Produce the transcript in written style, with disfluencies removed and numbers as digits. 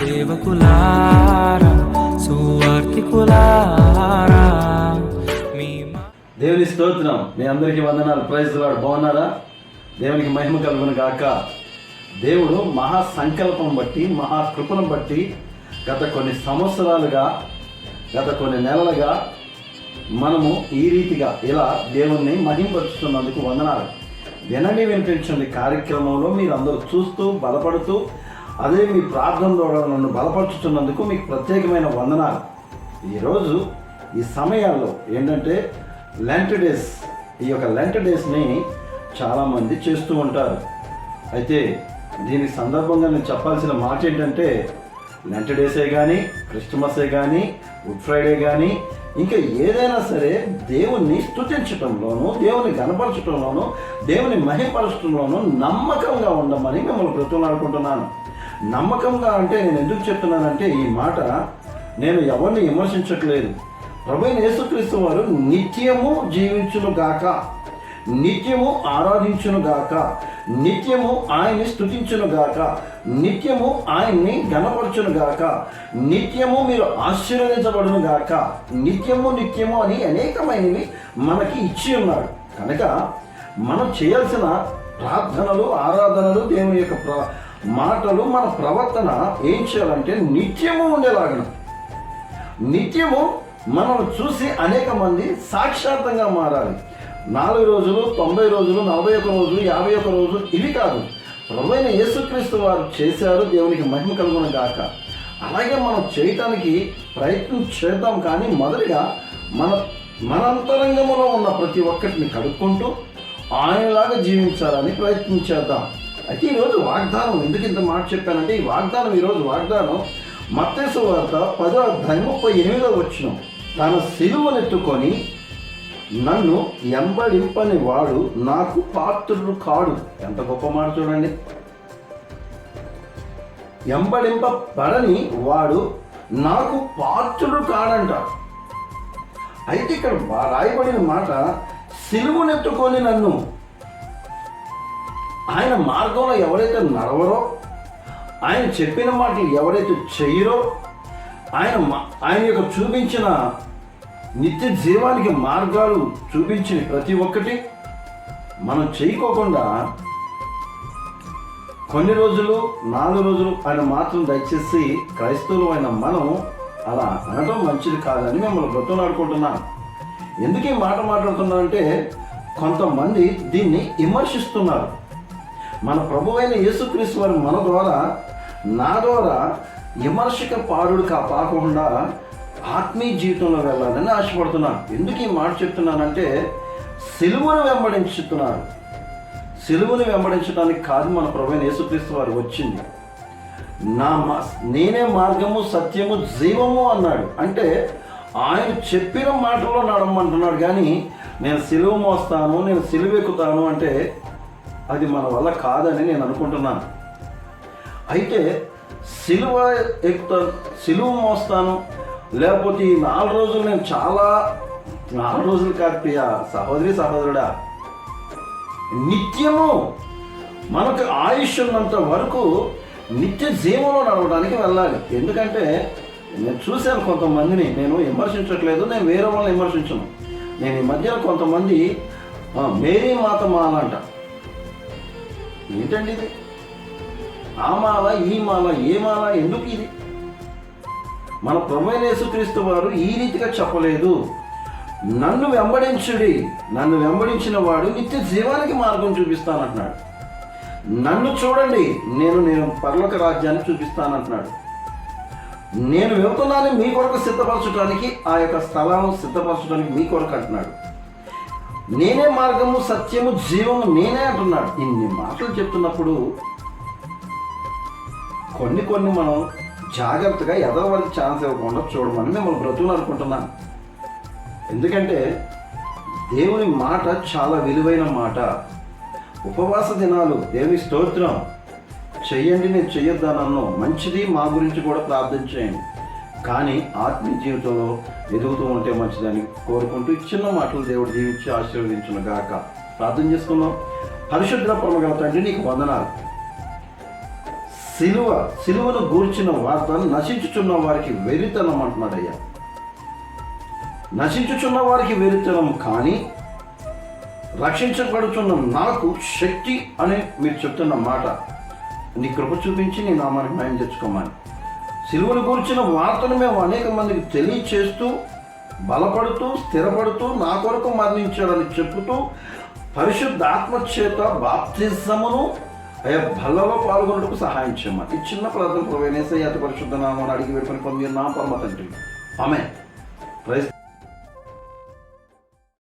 సేవకులారా సువార్తికులారా మీ దేవుని స్తోత్రం. మీ అందరికీ వందనాలు. Praise Lord. బాగున్నారా? దేవునికి మహిమ కలుగును గాక. దేవుడు మహా సంకల్పం బట్టి, మహా కృపను బట్టి గత కొన్ని సంవత్సరాలుగా, గత కొన్ని నెలలుగా మనము ఈ రీతిగా ఇలా దేవుణ్ణి మహింపరుస్తున్నందుకు వందనాలు. వినండి వినిపించండి కార్యక్రమంలో మీరు అందరూ చూస్తూ బలపడుతూ, అదే మీ ప్రార్థన ద్వారా నన్ను బలపరుచుతున్నందుకు మీకు ప్రత్యేకమైన వందనాలు. ఈరోజు ఈ సమయాల్లో ఏంటంటే లెంట్ డేస్, ఈ యొక్క లెంట్ డేస్ని చాలామంది చేస్తూ ఉంటారు. అయితే దీనికి సందర్భంగా నేను చెప్పాల్సిన మాట ఏంటంటే, లెంట్ డేసే కానీ, క్రిస్మసే కానీ, గుడ్ ఫ్రైడే కానీ, ఇంకా ఏదైనా సరే దేవుణ్ణి స్తుతించటంలోనూ, దేవుని గణపరచటంలోనూ, దేవుని మహిమపరచటంలోనూ నమ్మకంగా ఉండమని మిమ్మల్ని బ్రతుకులాడుకుంటున్నాను. నమ్మకంగా అంటే నేను ఎందుకు చెప్తున్నానంటే, ఈ మాట నేను ఎవరిని విమర్శించట్లేదు. ప్రభువైన యేసుక్రీస్తు వారు నిత్యము జీవించును గాక, నిత్యము ఆరాధించును గాక, నిత్యము ఆయన్ని స్తుతించును గాక, నిత్యము ఆయన్ని గణపరచును గాక, నిత్యము మీరు ఆశీర్వదించబడును గాక, నిత్యము నిత్యము అని అనేకమైనవి మనకి ఇచ్చి ఉన్నాడు. కనుక మనం చేయాల్సిన ప్రార్థనలు, ఆరాధనలు, దేవుని యొక్క మాటలు, మన ప్రవర్తన ఏం చేయాలంటే నిత్యము ఉండేలాగన, నిత్యము మనం చూసి అనేక మంది సాక్షాత్తంగా మారాలి. 4 రోజులు, 90 రోజులు, 41 రోజులు, 51 రోజులు ఇవి కాదు. ప్రభువైన యేసుక్రీస్తు వారు చేశారు. దేవునికి మహిమ కలుగును గాక. అలాగే మనం చేయటానికి ప్రయత్నం చేద్దాం. కానీ మొదటిగా మన అంతరంగంలో ఉన్న ప్రతి ఒక్కటిని కడుక్కుంటూ ఆయనలాగా జీవించాలని ప్రయత్నం చేద్దాం. అయితే ఈరోజు వాగ్దానం ఎందుకు ఇంత మాట చెప్పానంటే, ఈ వాగ్దానం మత్తయి సువార్త 10:38 తన సిలువనెత్తుకొని నన్ను ఎంబడింపని వాడు నాకు పాత్రుడు కాడు. ఎంత గొప్ప మాట చూడండి. ఎంబడింపబడని వాడు నాకు పాత్రుడు కాడంట. అయితే ఇక్కడ రాయబడిన మాట సిలువనెత్తుకొని నన్ను, ఆయన మార్గంలో ఎవరైతే నడవరో, ఆయన చెప్పిన మాటలు ఎవరైతే చెయ్యరో, ఆయన యొక్క చూపించిన నిత్య జీవానికి మార్గాలు చూపించిన ప్రతి ఒక్కటి మనం చేయకోకుండా కొన్ని రోజులు, 4 రోజులు ఆయన మాత్రం దయచేసి క్రైస్తవులు అయిన మనం అలా అనడం మంచిది కాదని మిమ్మల్ని బ్రతులాడుకుంటున్నాను. ఎందుకు ఈ మాట మాట్లాడుతున్నానంటే, కొంతమంది దీన్ని విమర్శిస్తున్నారు. మన ప్రభువైన యేసుక్రీస్తు వారు మన ద్వారా, నా ద్వారా విమర్శక పాడుడు కాకుండా ఆత్మీయ జీవితంలో వెళ్ళాలని ఆశపడుతున్నాను. ఎందుకు ఈ మాట చెప్తున్నానంటే, సిలువను వెంబడించుతున్నారు. సిలువను వెంబడించడానికి కాదు మన ప్రభువైన యేసుక్రీస్తు వారు వచ్చింది. నేనే మార్గము, సత్యము, జీవము అన్నాడు. అంటే ఆయన చెప్పిన మాటలో నడమంటున్నాడు. కానీ నేను సిలువ మోస్తాను, నేను సిలువ ఎక్కుతాను అంటే అది మన వల్ల కాదని నేను అనుకుంటున్నాను. అయితే సిలువ ఎక్కుతాను, సిలువ మోస్తాను, లేకపోతే ఈ 4 రోజులు నేను 4 రోజులు కాదు ప్రియ సహోదరుడా, నిత్యము మనకు ఆయుష్ ఉన్నంత వరకు నిత్య జీవంలో నడవడానికి వెళ్ళాలి. ఎందుకంటే నేను చూశాను కొంతమందిని, నేను విమర్శించట్లేదు, నేను వేరే వాళ్ళని విమర్శించను. నేను ఈ మధ్యలో కొంతమంది మేరీ మాత మాల అంట. ఏంటండి ఇది? ఆ మాల, ఈ మాల, ఏ మాల, ఎందుకు ఇది? మన ప్రభువైన యేసుక్రీస్తు వారు ఈ రీతిగా చెప్పలేదు. నన్ను వెంబడించుడి, నన్ను వెంబడించిన వాడు నిత్య జీవానికి మార్గం చూపిస్తానంటున్నాడు. నన్ను చూడండి, నేను పరలోక రాజ్యాన్ని చూపిస్తానంటున్నాడు. నేను వెళ్తున్నాను మీ కొరకు సిద్ధపరచడానికి, ఆ యొక్క స్థలాలను సిద్ధపరచడానికి మీ కొరకు అంటున్నాడు. నేనే మార్గము, సత్యము, జీవము నేనే అంటున్నాడు. ఇన్ని మాటలు చెప్తున్నప్పుడు కొన్ని మనం జాగ్రత్తగా ఎదవరికి ఛాన్స్ ఇవ్వకుండా చూడమని మిమ్మల్ని బ్రతుకులాడుకుంటున్నాను. ఎందుకంటే దేవుని మాట చాలా విలువైన మాట. ఉపవాస దినాలు, దేవుని స్తోత్రం చెయ్యండి, నేను చెయ్యొద్దానన్ను, మంచిది, మా గురించి కూడా ప్రార్థన చేయండి. కానీ ఆత్మీయ జీవితంలో ఎదుగుతూ ఉంటే మంచిదని కోరుకుంటూ చిన్న మాటలు దేవుడు దీవించి ఆశీర్వదించును గాక. ప్రార్థన చేసుకుందాం. పరిశుద్ధ పరమగల తండ్రి, నీకు వందనాలు. సిలువను గూర్చిన వార్త నశించుచున్న వారికి వెరితనం అంటున్నాడయ్యా. నశించుచున్న వారికి వెరితనం, కానీ రక్షించబడుతున్న నాకు శక్తి అని మీరు చెప్తున్న మాట, నీ కృప చూపించి నీ నామానికి న్యాయం తెచ్చుకోమని. సిలువను గూర్చిన వార్తను మేము అనేక మందికి తెలియచేస్తూ, బలపడుతూ, స్థిరపడుతూ, నా కొరకు మరణించాడని చెప్పుతూ, పరిశుద్ధాత్మ చేత బాప్తిజమును అయ్యా బల్లలో పాల్గొనడానికి సహాయం చేయమని ఈ చిన్న ప్రార్థన ప్రభువైన యేసయ్య అతి పరిశుద్ధ నామమున అడిగి వేడుకొని పొంది నా పరమ తండ్రి. ఆమేన్. ప్రైజ్